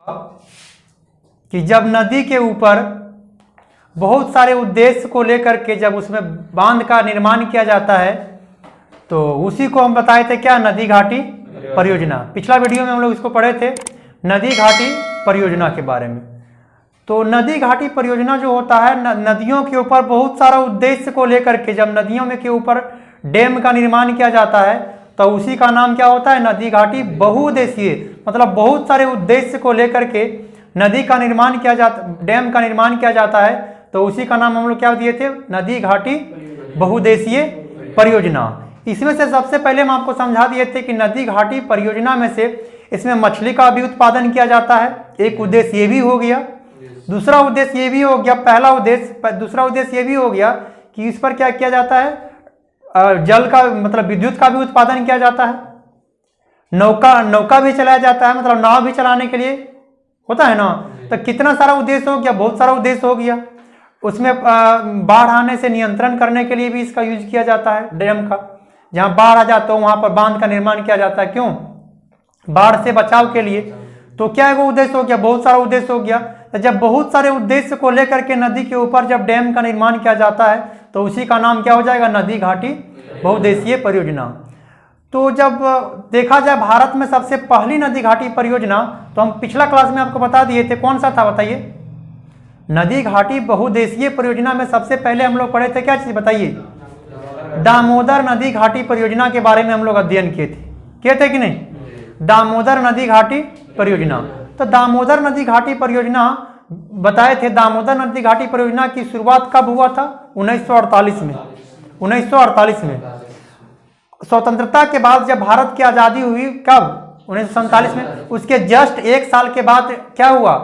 कि जब नदी के ऊपर बहुत सारे उद्देश्य को लेकर के जब उसमें बांध का निर्माण किया जाता है तो उसी को हम बताए थे क्या, नदी घाटी परियोजना। पिछला वीडियो में हम लोग इसको पढ़े थे, नदी घाटी परियोजना के बारे में। तो नदी घाटी परियोजना जो होता है नदियों के ऊपर बहुत सारा उद्देश्य को लेकर के जब नदियों में के ऊपर डैम का निर्माण किया जाता है तो उसी का नाम क्या होता है, नदी घाटी बहुउद्देशीय। मतलब बहुत सारे उद्देश्य को लेकर के नदी का निर्माण किया जाता, डैम का निर्माण किया जाता है तो उसी का नाम हम लोग क्या दिए थे, नदी घाटी बहुउद्देशीय परियोजना। इसमें से सबसे पहले हम आपको समझा दिए थे कि नदी घाटी परियोजना में से इसमें मछली का भी उत्पादन किया जाता है, एक उद्देश्य ये भी हो गया। दूसरा उद्देश्य ये भी हो गया, पहला उद्देश्य, दूसरा उद्देश्य ये भी हो गया कि इस पर क्या किया जाता है, जल का मतलब विद्युत का भी उत्पादन किया जाता है, नौका भी चलाया जाता है, मतलब नाव भी चलाने के लिए होता है ना। तो कितना सारा उद्देश्य हो गया, बहुत सारा उद्देश्य हो गया। उसमें बाढ़ आने से नियंत्रण करने के लिए भी इसका यूज किया जाता है डैम का। जहां बाढ़ आ जाता है वहां पर बांध का निर्माण किया जाता है, क्यों, बाढ़ से बचाव के लिए। तो क्या है वो उद्देश्य हो गया, बहुत सारा उद्देश्य हो गया। तो जब बहुत सारे उद्देश्य को लेकर के नदी के ऊपर जब डैम का निर्माण किया जाता है तो उसी का नाम क्या हो जाएगा, नदी घाटी बहुउद्देशीय परियोजना। तो जब देखा जाए भारत में सबसे पहली नदी घाटी परियोजना तो हम पिछला क्लास में आपको बता दिए थे, कौन सा था बताइए। नदी घाटी बहुउद्देशीय परियोजना में सबसे पहले हम लोग पढ़े थे क्या चीज बताइए, दामोदर नदी घाटी परियोजना के बारे में हम लोग अध्ययन किए थे कि नहीं, दामोदर नदी घाटी परियोजना। तो दामोदर नदी घाटी परियोजना बताए थे, दामोदर नदी घाटी परियोजना की शुरुआत कब हुआ था, 1948 में। 1948 में स्वतंत्रता के बाद जब भारत की आजादी हुई, कब, 1947 में। उसके जस्ट एक साल के बाद क्या हुआ,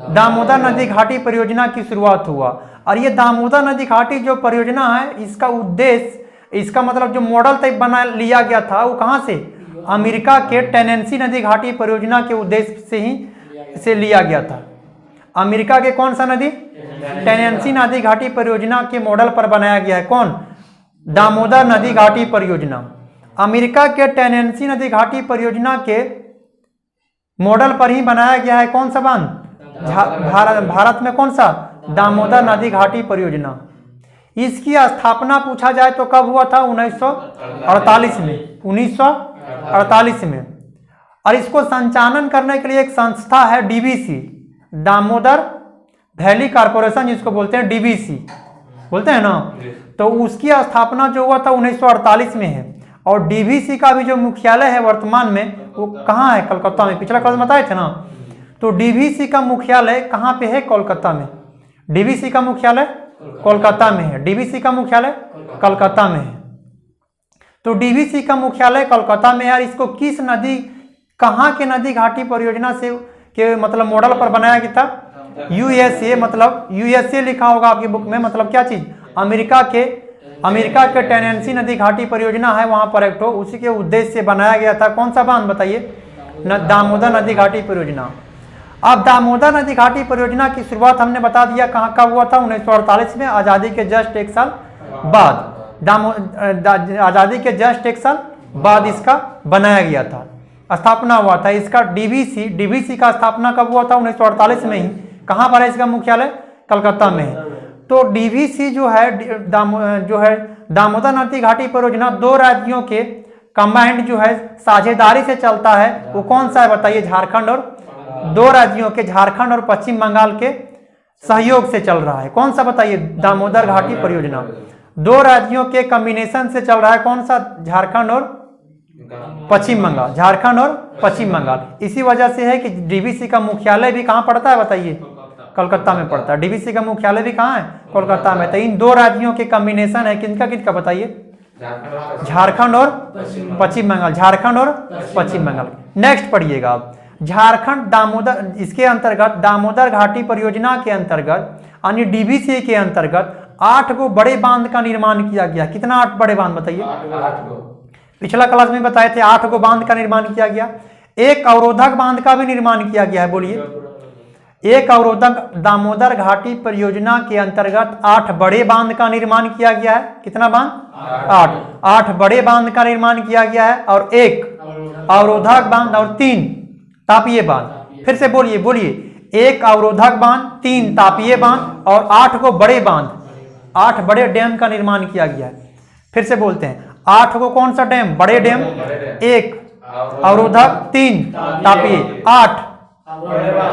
दामोदर नदी घाटी परियोजना की शुरुआत हुआ। और ये दामोदर नदी घाटी जो परियोजना है इसका उद्देश्य, इसका मतलब जो मॉडल तक बना लिया गया था वो कहाँ से, अमेरिका के टेनेंसी नदी घाटी परियोजना के उद्देश्य से ही लिया गया था। अमेरिका के कौन सा नदी, टेनेंसी नदी घाटी परियोजना के मॉडल पर बनाया गया है, कौन, दामोदर नदी घाटी परियोजना। अमेरिका के टेनेंसी नदी घाटी परियोजना के मॉडल पर ही बनाया गया है कौन सा बांध, भारत में कौन सा, दामोदर नदी घाटी परियोजना। इसकी स्थापना पूछा जाए तो कब हुआ था, 1948 में, 1948 में। और इसको संचालन करने के लिए एक संस्था है डीवीसी, दामोदर वैली कॉर्पोरेशन, जिसको बोलते हैं डीवीसी बोलते हैं ना। तो उसकी स्थापना जो हुआ था 1948 में है। और डीवीसी का भी जो मुख्यालय है वर्तमान में वो कहाँ है, कलकत्ता में। पिछला क्लास बताए थे ना। तो डीवीसी का मुख्यालय कहाँ पे है, कोलकाता में। डीवीसी का मुख्यालय कोलकाता में है, डीवीसी का मुख्यालय कलकत्ता में है। तो डीवीसी का मुख्यालय कोलकाता में है। और इसको किस नदी, कहाँ के नदी घाटी परियोजना से के मतलब मॉडल पर बनाया गया था, यूएसए, मतलब यूएसए लिखा होगा आपकी बुक में, मतलब क्या चीज, अमेरिका के टेनेंसी नदी घाटी परियोजना है वहां पर एक, तो उसी के उद्देश्य से बनाया गया था। कौन सा बांध बताइए, दामोदर नदी घाटी परियोजना। अब दामोदर नदी घाटी परियोजना की शुरुआत हमने बता दिया कहाँ कब हुआ था, 1948 में, आजादी के जस्ट एक साल बाद। आजादी के जस्ट एक साल बाद इसका बनाया गया था, स्थापना हुआ था इसका। डीवीसी का स्थापना कब हुआ था, 1948 में ही। कहाँ पर है इसका मुख्यालय, कलकत्ता में है। तो डीवीसी जो है दामोदर नदी घाटी परियोजना दो राज्यों के कंबाइंड जो है साझेदारी से चलता है। वो कौन सा है बताइए, झारखंड, और दो राज्यों के, झारखंड और पश्चिम बंगाल के सहयोग से चल रहा है। कौन सा बताइए, दामोदर घाटी परियोजना दो राज्यों के कॉम्बिनेशन से चल रहा है। कौन सा, झारखंड और पश्चिम बंगाल, झारखंड और पश्चिम बंगाल। इसी वजह से है कि डीवीसी का मुख्यालय भी कहाँ पड़ता है बताइए, कोलकाता में पड़ता है। डीवीसी का मुख्यालय भी कहाँ है, कोलकाता में। तो इन दो राज्यों के कॉम्बिनेशन है, किनका किनका बताइए, झारखंड और पश्चिम बंगाल, झारखंड और पश्चिम बंगाल। नेक्स्ट पढ़िएगा आप, झारखंड दामोदर, इसके अंतर्गत दामोदर घाटी परियोजना के अंतर्गत यानी डीवीसी के अंतर्गत 8 गो बड़े बांध का निर्माण किया गया। कितना, 8 बड़े बांध बताइए, 8 गो। पिछला क्लास में बताए थे 8 गो बांध का निर्माण किया गया। एक अवरोधक बांध का भी निर्माण किया गया है, बोलिए। एक अवरोधक, दामोदर घाटी परियोजना के अंतर्गत 8 बड़े बांध का निर्माण किया गया है। कितना बांध, 8 बड़े बांध का निर्माण किया गया है। और एक अवरोधक बांध और 3 तापीय बांध, फिर से बोलिए बोलिए। 1 अवरोधक बांध, 3 तापीय बांध और 8 को बड़े बांध, 8 बड़े डैम का निर्माण किया गया है। फिर से बोलते हैं, 8 को कौन सा डैम? बड़े डैम। 1 अवरोधक, 3 तापीय, 8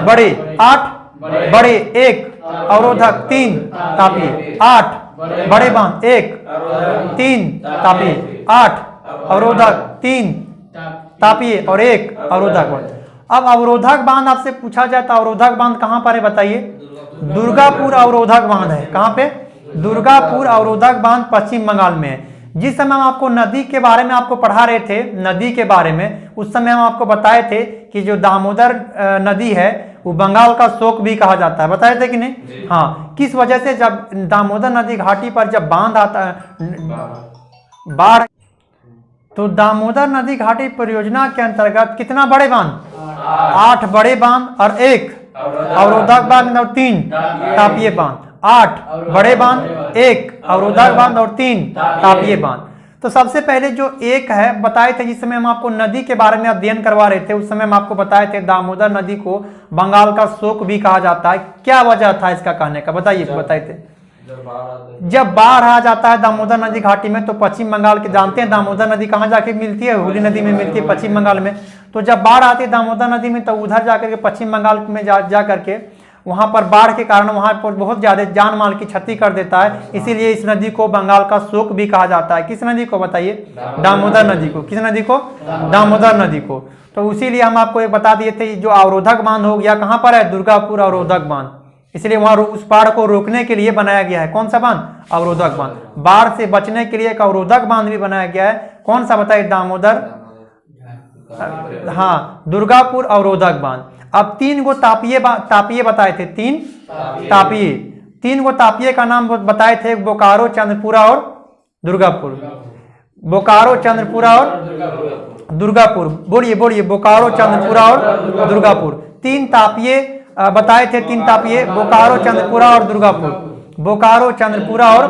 बड़े, 8 बड़े, 1 अवरोधक, 3 तापीय, 8 बड़े बांध, 1 3 तापीय, 8 अवरोधक, 3 तापीय और 1 अवरोधक बांध। अब अवरोधक बांध आपसे पूछा जाए तो अवरोधक बांध कहां पर है बताइए? दुर्गापुर अवरोधक बांध है। कहां पे? दुर्गापुर अवरोधक बांध पश्चिम बंगाल में है। जिस समय हम आपको नदी के बारे में आपको पढ़ा रहे थे, नदी के बारे में, उस समय हम आपको बताए थे कि जो दामोदर नदी है वो बंगाल का शोक भी कहा जाता है। बताए थे कि नहीं? हाँ। किस वजह से? जब दामोदर नदी घाटी पर जब बांध आता है, बाढ़, तो दामोदर नदी घाटी परियोजना के अंतर्गत कितना बड़े बांध? 8 बड़े बांध और 1 अवरोधक बांध और 3 तापीय बांध। 8 बड़े बांध, 1 अवरोधक बांध और 3 तापीय बांध। तो सबसे पहले जो एक है बताए थे, जिस समय हम आपको नदी के बारे में अध्ययन करवा रहे थे, उस समय हम आपको बताए थे दामोदर नदी को बंगाल का शोक भी कहा जाता है। क्या वजह था इसका कहने का? बताइए। बताए थे जब बाढ़ आ जाता है दामोदर नदी घाटी में, तो पश्चिम बंगाल के, जानते हैं दामोदर नदी कहाँ जाके मिलती है? हुगली नदी में मिलती है, पश्चिम बंगाल में। तो जब बाढ़ आती है दामोदर नदी में, तो उधर जाकर के पश्चिम बंगाल में जा करके वहां पर बाढ़ के कारण वहां पर बहुत ज्यादा जान माल की क्षति कर देता है। इसीलिए इस नदी को बंगाल का शोक भी कहा जाता है। किस नदी को बताइए? दामोदर नदी को। किस नदी को? दामोदर नदी को। तो इसीलिए हम आपको एक बता दिए थे, जो अवरोधक बांध हो गया कहां पर है? दुर्गापुर अवरोधक बांध। इसलिए वहां उस बाढ़ को रोकने के लिए बनाया गया है। कौन सा बांध? अवरोधक बांध। बाढ़ से बचने के लिए एक अवरोधक बांध भी बनाया गया है। कौन सा बताइए? दामोदर, हाँ, दुर्गापुर अवरोधक बांध। अब 3 को तापीय बताए थे। 3 तापीय, 3 को तापीय का नाम बताए थे, बोकारो, चंद्रपुरा और दुर्गापुर। बोकारो, चंद्रपुरा और दुर्गापुर। बोलिए बोलिए। बोकारो, चंद्रपुरा और दुर्गापुर। 3 तापीय बताए थे। 3 तापीय, बोकारो, चंद्रपुरा और दुर्गापुर। बोकारो, चंद्रपुरा और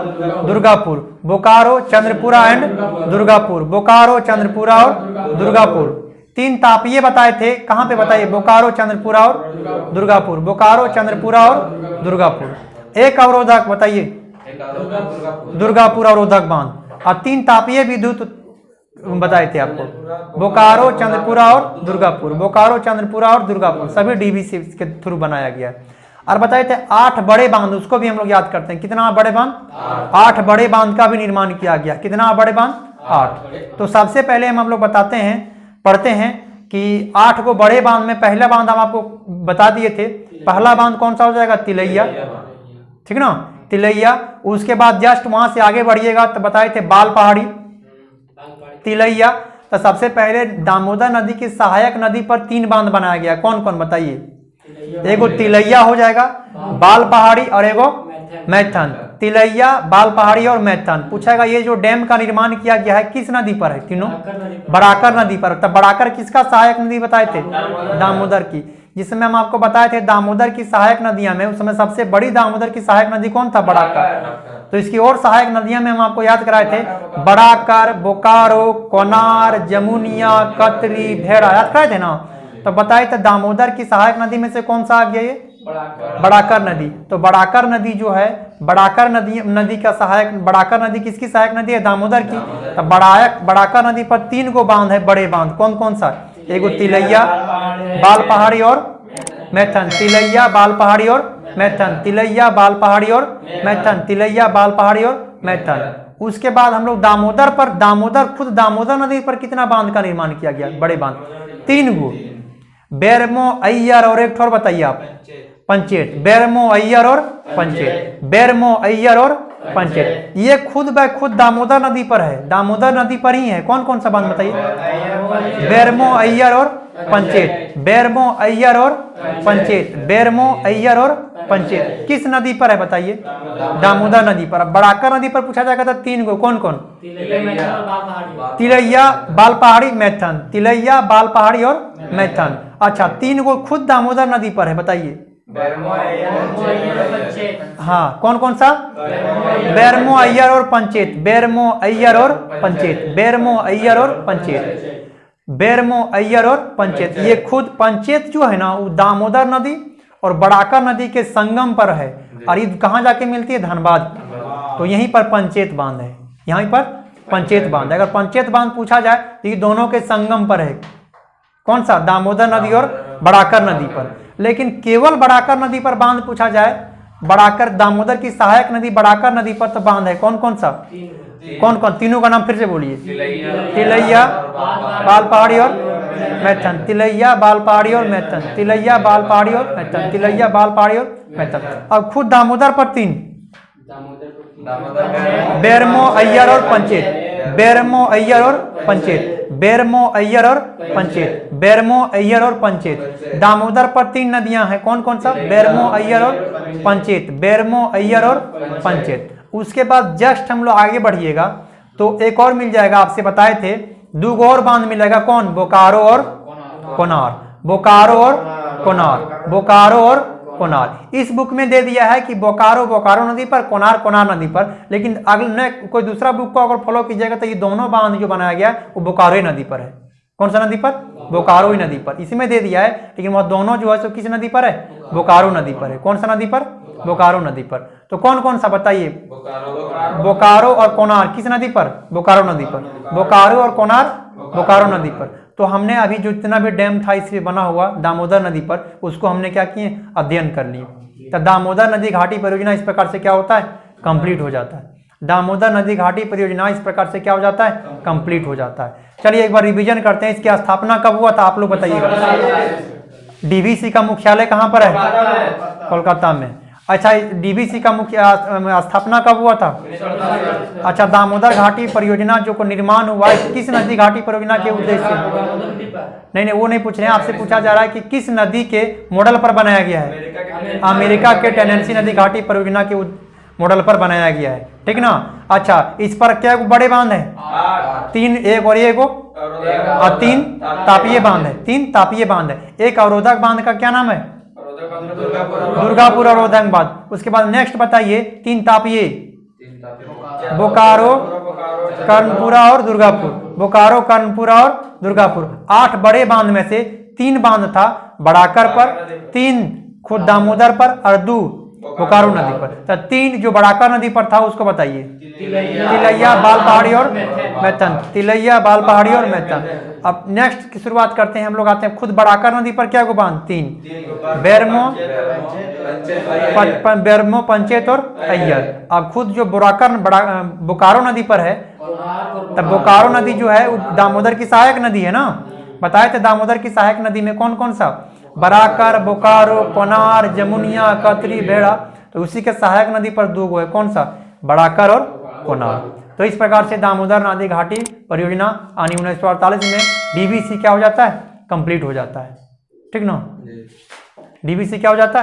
दुर्गापुर। बोकारो, चंद्रपुरा एंड दुर्गापुर। बोकारो, चंद्रपुरा और दुर्गापुर। 3 तापीय बताए थे। कहां पे बताइए? बोकारो, चंद्रपुरा और दुर्गापुर। बोकारो, चंद्रपुरा और दुर्गापुर। 1 अवरोधक बताइए? दुर्गापुर अवरोधक बांध। और 3 तापीय विद्युत बताए थे आपको, बोकारो, चंद्रपुरा और दुर्गापुर। बोकारो, चंद्रपुरा और दुर्गापुर सभी डीवीसी के थ्रू बनाया गया। और बताए थे 8 बड़े बांध, उसको भी हम लोग याद करते हैं। कितना बड़े बांध? 8 बड़े बांध का भी निर्माण किया गया। कितना बड़े बांध? 8। तो सबसे पहले हम लोग बताते हैं, पढ़ते हैं कि 8 को बड़े बांध में पहला बांध हम आपको बता दिए थे। पहला बांध कौन सा हो जाएगा? तिलैया। ठीक ना? तिलैया। उसके बाद जस्ट वहां से आगे बढ़िएगा तो बताए थे बाल पहाड़ी, तिलैया। तो सबसे पहले दामोदर नदी की सहायक नदी पर 3 बांध बनाया गया। कौन कौन बताइए? एगो तिलैया हो जाएगा, बाल पहाड़ी और एगो मैथन। तिलैया, बाल पहाड़ी और मैथन। पूछेगा ये जो डैम का निर्माण किया गया है किस नदी पर है? तीनों बराकर नदी पर। तब बराकर किसका सहायक नदी बताए थे? दामोदर की। जिसमें हम आपको बताए थे दामोदर की सहायक नदियां में उस समय सबसे बड़ी दामोदर की सहायक नदी कौन था? बराकर। तो इसकी और सहायक नदियां में हम आपको याद कराए थे, बराकर, बोकारो, कोनार, जमुनिया, कतरी, भेड़ा, याद कराए थे ना? तो बताए थे दामोदर की सहायक नदी में से कौन सा आ गया? ये बड़ाकर नदी। तो बड़ाकर नदी जो है, बड़ाकर नदी का सहायक, बड़ाकर नदी किसकी सहायक नदी है? दामोदर की। तो बड़ाकर नदी पर 3 को बांध है, बड़े बांध। कौन कौन सा? एगो तिलैया, बाल पहाड़ी और मैथन। तिलैया, बाल पहाड़ी और मैथन। तिलैया, बाल पहाड़ी और मैथन। तिलैया, बाल पहाड़ी और मैथन। उसके बाद हम लोग दामोदर पर, खुद दामोदर नदी पर कितना बांध का निर्माण किया गया? बड़े बांध 3 गो। बेरमो, अय्यर और एक ठोर बताइए आप? पंचेत। बेरमो, अय्यर और पंचेत। बेरमो, अय्यर और पंचेत। ये खुद ब खुद दामोदर नदी पर है, दामोदर नदी पर ही है। कौन कौन सा बांध बताइए? बेरमो, अय्यर और पंचेत। बेरमो, अय्यर और पंचेत। बेरमो, अय्यर और पंचेत किस नदी पर है बताइए? दामोदर नदी पर। बड़ाकर नदी पर पूछा जाएगा तो 3 गो। कौन कौन? तिलैया, बाल पहाड़ी, मैथन। तिलैया, बाल पहाड़ी और मैथन। अच्छा, 3 गो खुद दामोदर नदी पर है, बताइए? हाँ, कौन कौन सा? बेरमो, अय्यर और पंचेत। बेरमो, अय्यर और पंचेत। बेरमो, अय्यर और पंचेत। बेरमो, अय्यर और पंचेत। ये खुद पंचेत जो है ना वो दामोदर नदी और बड़ाकर नदी के संगम पर है। और ये कहाँ जाके मिलती है? धनबाद। तो यहीं पर पंचेत बांध है, यहीं पर पंचेत बांध है। अगर पंचेत बांध पूछा जाए तो ये दोनों के संगम पर है। कौन सा? दामोदर नदी और बड़ाकर नदी पर। लेकिन केवल बड़ाकर नदी पर बांध पूछा जाए, बड़ाकर दामोदर की सहायक नदी बड़ाकर नदी पर तो बांध है। कौन कौन सा? कौन कौन? तीनों का नाम फिर से बोलिए। तिलैया, बाल पहाड़ी और मैथन। तिलैया, बाल पहाड़ी और मैथन। तिलैया, बाल पहाड़ी और मैथन। तिलैया, बाल पहाड़ी और मैथन। अब खुद दामोदर पर 3, बेरमो, अय्यर और पंचेत। बेरमो, अय्यर और पंचेत। बेरमो, अय्यर और पंचेत। बेरमो, अय्यर और पंचेत। दामोदर पर 3 नदियां हैं। कौन कौन सा? बेरमो, अय्यर और पंचेत। बेरमो, अय्यर और पंचेत। उसके बाद जस्ट हम लोग आगे बढ़िएगा तो एक और मिल जाएगा, आपसे बताए थे 2 और बांध मिलेगा। कौन? बोकारो और कोनार। बोकारो और कोनार। बोकारो और कोनार। इस बुक में दे दिया है कि बोकारो बोकारो नदी पर, कोनार कोनार नदी पर। लेकिन अगले कोई दूसरा बुक को अगर फॉलो कीजिएगा तो ये दोनों बांध जो बनाया गया वो बोकारो नदी पर है। कौन सा नदी पर? बोकारो नदी पर। इसमें दे दिया है, लेकिन वह दोनों जो है सो किस नदी पर है? बोकारो नदी पर है। कौन सा नदी पर? बोकारो नदी पर। तो कौन कौन सा बताइए? बोकारो और कोनार किस नदी पर? बोकारो नदी पर। बोकारो और कोनार बोकारो नदी पर। तो हमने अभी जो जितना भी डैम था इससे बना हुआ दामोदर नदी पर, उसको हमने क्या किए? अध्ययन कर लिए। तो दामोदर नदी घाटी परियोजना इस प्रकार से क्या होता है? कंप्लीट हो जाता है। दामोदर नदी घाटी परियोजना इस प्रकार से क्या हो जाता है? कंप्लीट हो जाता है। चलिए एक बार रिवीजन करते हैं। इसकी स्थापना कब हुआ था आप लोग बताइएगा। डीवीसी का मुख्यालय कहाँ पर है? कोलकाता में। अच्छा, डीवीसी का मुख्य स्थापना कब हुआ था? अच्छा, दामोदर घाटी परियोजना जो को निर्माण हुआ है किस नदी घाटी परियोजना के उद्देश्य से? नहीं, वो नहीं पूछ रहे हैं, आपसे पूछा जा रहा है कि किस नदी के मॉडल पर बनाया गया है? अमेरिका के टेनेंसी नदी घाटी परियोजना के मॉडल पर बनाया गया है। ठीक ना? अच्छा, इस पर क्या बड़े बांध है? 3, एक और एक और 3 तापीय बांध है। 3 तापीय बांध है। एक अवरोधक बांध का क्या नाम है? दुर्गापुर अवरोधक बांध। उसके बाद नेक्स्ट बताइए 3 तापीय। बोकारो, कर्णपुरा और दुर्गापुर। बोकारो, कर्णपुरा और दुर्गापुर। 8 बड़े बांध में से 3 बांध था बड़ाकर पर, 3 खुद दामोदर पर और 2 बोकारो नदी पर। तो 3 जो बड़ाकर नदी पर था उसको बताइए। तिलैया, बाल पहाड़ी और मैथन। तिलैया, बाल पहाड़ी और मैथन। अब नेक्स्ट की शुरुआत करते हैं हम लोग। आते हैं खुद बड़ाकर नदी पर क्या को बांध? 3 बेरमो, बेरमो, पंचेत और अय्यर। अब खुद जो बोकारो नदी पर है, तब बोकारो नदी जो है दामोदर की सहायक नदी है ना। बताए थे दामोदर की सहायक नदी में कौन कौन सा? बराकर, बोकारो, कोनार, जमुनिया, कतरी, बेड़ा। तो उसी के सहायक नदी पर 2 है। कौन सा? बड़ाकर और कोनार। तो इस प्रकार से दामोदर नदी घाटी परियोजना आनी 1948 में डीवीसी क्या हो जाता है? कंप्लीट हो जाता है। ठीक ना? डीवीसी क्या हो जाता है?